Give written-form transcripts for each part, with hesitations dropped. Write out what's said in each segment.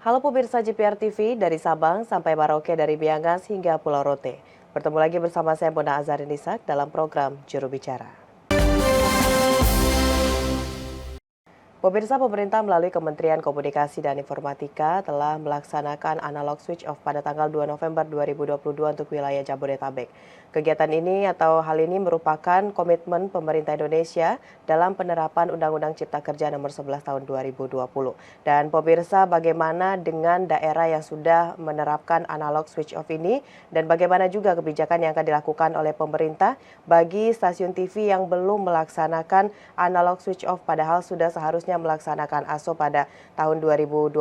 Halo pemirsa JPR TV dari Sabang sampai Merauke dari Miangas hingga Pulau Rote. Bertemu lagi bersama saya Mona Azarinisa dalam program Juru Bicara. Pemirsa, pemerintah melalui Kementerian Komunikasi dan Informatika telah melaksanakan analog switch off pada tanggal 2 November 2022 untuk wilayah Jabodetabek. Kegiatan ini atau hal ini merupakan komitmen pemerintah Indonesia dalam penerapan Undang-Undang Cipta Kerja Nomor 11 Tahun 2020. Dan pemirsa, bagaimana dengan daerah yang sudah menerapkan analog switch off ini dan bagaimana juga kebijakan yang akan dilakukan oleh pemerintah bagi stasiun TV yang belum melaksanakan analog switch off padahal sudah seharusnya melaksanakan ASO pada tahun 2022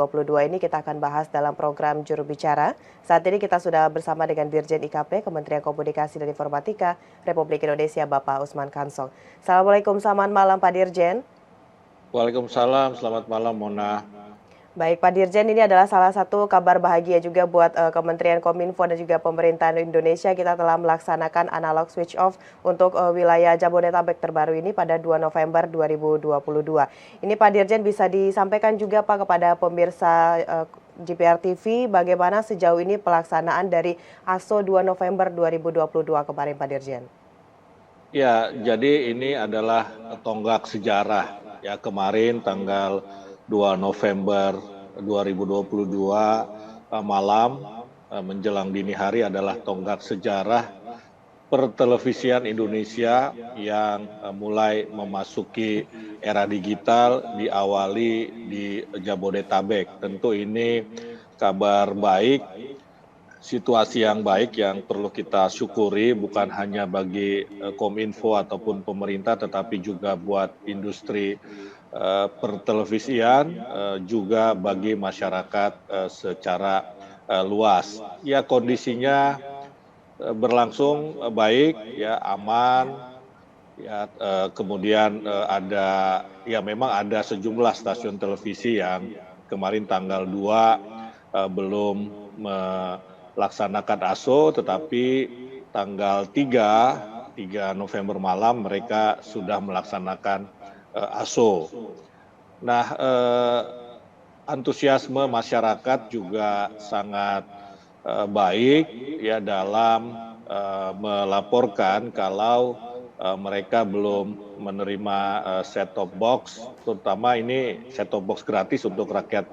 ini. Kita akan bahas dalam program Juru Bicara. Saat ini kita sudah bersama dengan Dirjen IKP Kementerian Komunikasi dan Informatika Republik Indonesia Bapak Usman Kansong. Assalamualaikum, selamat malam Pak Dirjen. Waalaikumsalam, selamat malam Mona. Baik Pak Dirjen, ini adalah salah satu kabar bahagia juga buat Kementerian Kominfo dan juga pemerintahan Indonesia. Kita telah melaksanakan analog switch off untuk wilayah Jabodetabek terbaru ini pada 2 November 2022. Ini Pak Dirjen bisa disampaikan juga Pak kepada pemirsa JPR TV bagaimana sejauh ini pelaksanaan dari ASO 2 November 2022 kemarin Pak Dirjen. Ya, jadi ini adalah tonggak sejarah. Ya, kemarin tanggal 2 November 2022 malam menjelang dini hari adalah tonggak sejarah pertelevisian Indonesia yang mulai memasuki era digital diawali di Jabodetabek. Tentu ini kabar baik, situasi yang baik yang perlu kita syukuri bukan hanya bagi Kominfo ataupun pemerintah tetapi juga buat industri pertelevisian, juga bagi masyarakat secara luas. Ya, kondisinya berlangsung baik, ya aman. Ya, kemudian memang ada sejumlah stasiun televisi yang kemarin tanggal 2 belum melaksanakan ASO, tetapi tanggal 3 November malam mereka sudah melaksanakan ASO. Nah, antusiasme masyarakat juga sangat baik ya dalam melaporkan kalau mereka belum menerima set-top box, terutama ini set-top box gratis untuk rakyat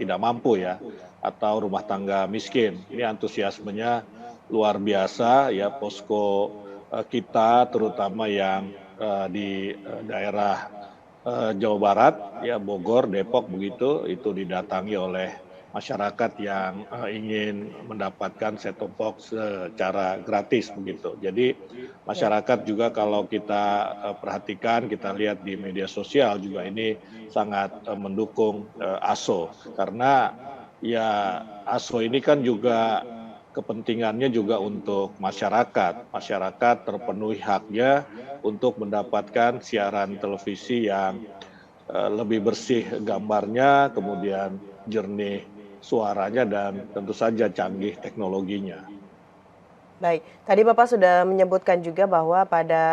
tidak mampu ya, atau rumah tangga miskin. Ini antusiasmenya luar biasa ya, posko kita terutama yang di daerah Jawa Barat, ya Bogor, Depok begitu, itu didatangi oleh masyarakat yang ingin mendapatkan set-top box secara gratis begitu. Jadi masyarakat juga kalau kita perhatikan, kita lihat di media sosial juga ini sangat mendukung ASO, karena ya ASO ini kan juga kepentingannya juga untuk masyarakat. Masyarakat terpenuhi haknya untuk mendapatkan siaran televisi yang lebih bersih gambarnya, kemudian jernih suaranya, dan tentu saja canggih teknologinya. Baik, tadi Bapak sudah menyebutkan juga bahwa pada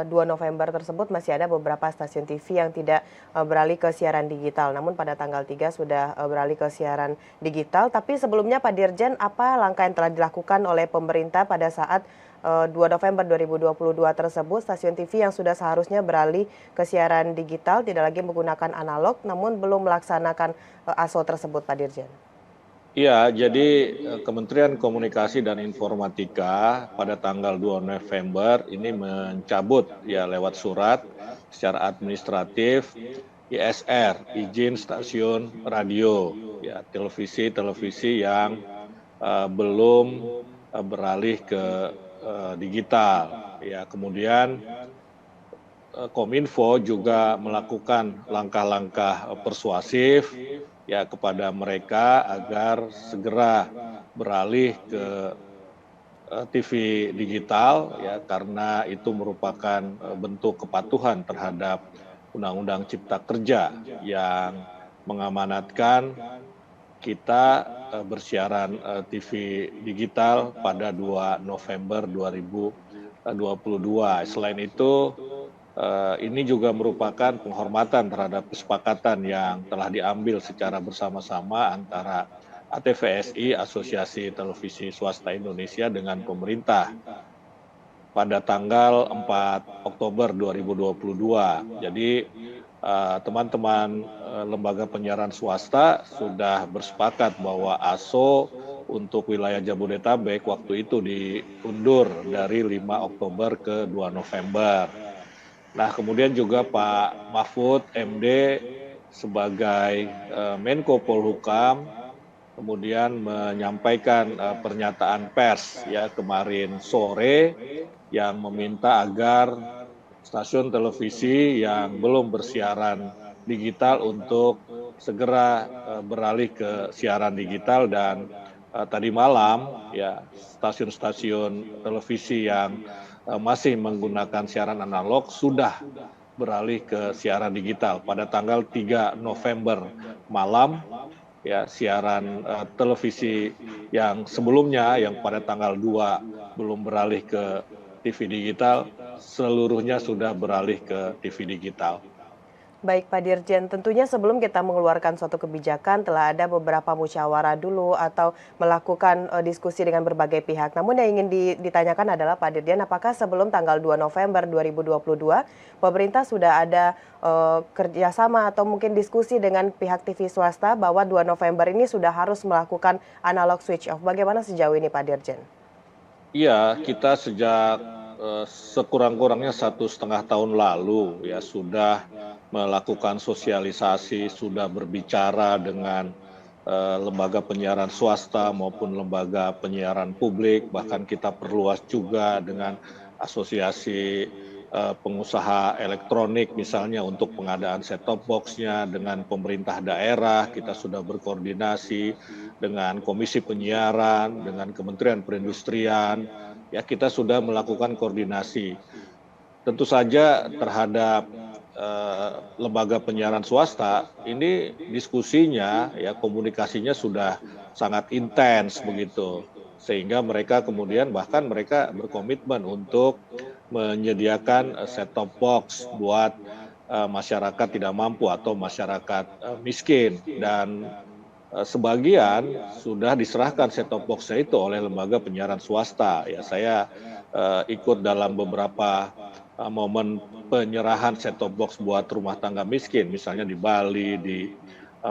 2 November tersebut masih ada beberapa stasiun TV yang tidak beralih ke siaran digital. Namun pada tanggal 3 sudah beralih ke siaran digital. Tapi sebelumnya Pak Dirjen, apa langkah yang telah dilakukan oleh pemerintah pada saat 2 November 2022 tersebut stasiun TV yang sudah seharusnya beralih ke siaran digital tidak lagi menggunakan analog namun belum melaksanakan ASO tersebut Pak Dirjen? Iya, jadi Kementerian Komunikasi dan Informatika pada tanggal 2 November ini mencabut ya lewat surat secara administratif ISR, izin stasiun radio, ya televisi yang belum beralih ke digital. Ya, kemudian Kominfo juga melakukan langkah-langkah persuasif ya kepada mereka agar segera beralih ke TV digital ya, karena itu merupakan bentuk kepatuhan terhadap Undang-Undang Cipta Kerja yang mengamanatkan kita bersiaran TV digital pada 2 November 2022. Selain itu ini juga merupakan penghormatan terhadap kesepakatan yang telah diambil secara bersama-sama antara ATVSI, Asosiasi Televisi Swasta Indonesia, dengan pemerintah pada tanggal 4 Oktober 2022. Jadi teman-teman lembaga penyiaran swasta sudah bersepakat bahwa ASO untuk wilayah Jabodetabek waktu itu diundur dari 5 Oktober ke 2 November. Nah, kemudian juga Pak Mahfud MD sebagai Menko Polhukam kemudian menyampaikan pernyataan pers ya kemarin sore yang meminta agar stasiun televisi yang belum bersiaran digital untuk segera beralih ke siaran digital, dan tadi malam ya stasiun-stasiun televisi yang masih menggunakan siaran analog sudah beralih ke siaran digital pada tanggal 3 November malam. Ya, siaran televisi yang sebelumnya yang pada tanggal 2 belum beralih ke TV digital, seluruhnya sudah beralih ke TV digital. Baik Pak Dirjen, tentunya sebelum kita mengeluarkan suatu kebijakan telah ada beberapa musyawarah dulu atau melakukan diskusi dengan berbagai pihak. Namun yang ingin ditanyakan adalah Pak Dirjen, apakah sebelum tanggal 2 November 2022 pemerintah sudah ada kerjasama atau mungkin diskusi dengan pihak TV swasta bahwa 2 November ini sudah harus melakukan analog switch off. Bagaimana sejauh ini Pak Dirjen? Iya, kita sejak sekurang-kurangnya 1,5 tahun lalu ya sudah melakukan sosialisasi, sudah berbicara dengan lembaga penyiaran swasta maupun lembaga penyiaran publik, bahkan kita perluas juga dengan asosiasi pengusaha elektronik misalnya untuk pengadaan set-top box-nya, dengan pemerintah daerah kita sudah berkoordinasi dengan Komisi Penyiaran, dengan Kementerian Perindustrian, ya kita sudah melakukan koordinasi. Tentu saja terhadap lembaga penyiaran swasta ini diskusinya ya komunikasinya sudah sangat intens begitu, sehingga mereka kemudian bahkan mereka berkomitmen untuk menyediakan set-top box buat masyarakat tidak mampu atau masyarakat miskin, dan sebagian sudah diserahkan set-top box-nya itu oleh lembaga penyiaran swasta. Ya, saya ikut dalam beberapa momen penyerahan set-top box buat rumah tangga miskin, misalnya di Bali, di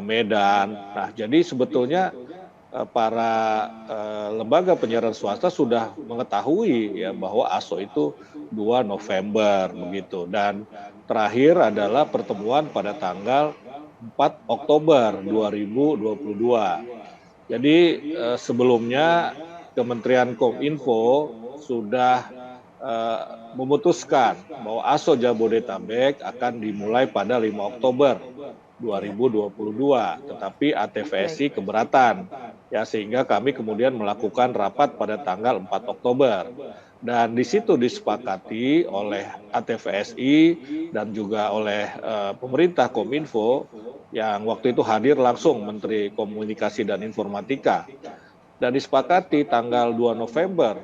Medan. Nah, jadi sebetulnya para lembaga penyiaran swasta sudah mengetahui ya bahwa ASO itu 2 November begitu, dan terakhir adalah pertemuan pada tanggal 4 Oktober 2022. Jadi sebelumnya Kementerian Kominfo sudah memutuskan bahwa ASO Jabodetabek akan dimulai pada 5 Oktober 2022, tetapi ATVSI keberatan, ya sehingga kami kemudian melakukan rapat pada tanggal 4 Oktober. Dan di situ disepakati oleh ATVSI dan juga oleh pemerintah Kominfo yang waktu itu hadir langsung Menteri Komunikasi dan Informatika. Dan disepakati tanggal 2 November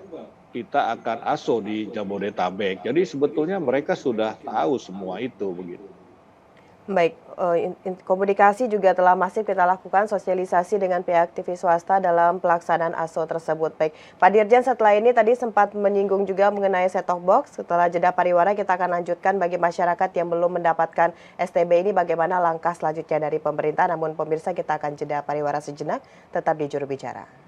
kita akan ASO di Jabodetabek. Jadi sebetulnya mereka sudah tahu semua itu begitu. Baik, komunikasi juga telah masif kita lakukan sosialisasi dengan pihak TV swasta dalam pelaksanaan ASO tersebut. Baik, Pak Dirjen, setelah ini tadi sempat menyinggung juga mengenai set-top box. Setelah jeda pariwara kita akan lanjutkan bagi masyarakat yang belum mendapatkan STB ini bagaimana langkah selanjutnya dari pemerintah. Namun pemirsa, kita akan jeda pariwara sejenak, tetap di Juru Bicara.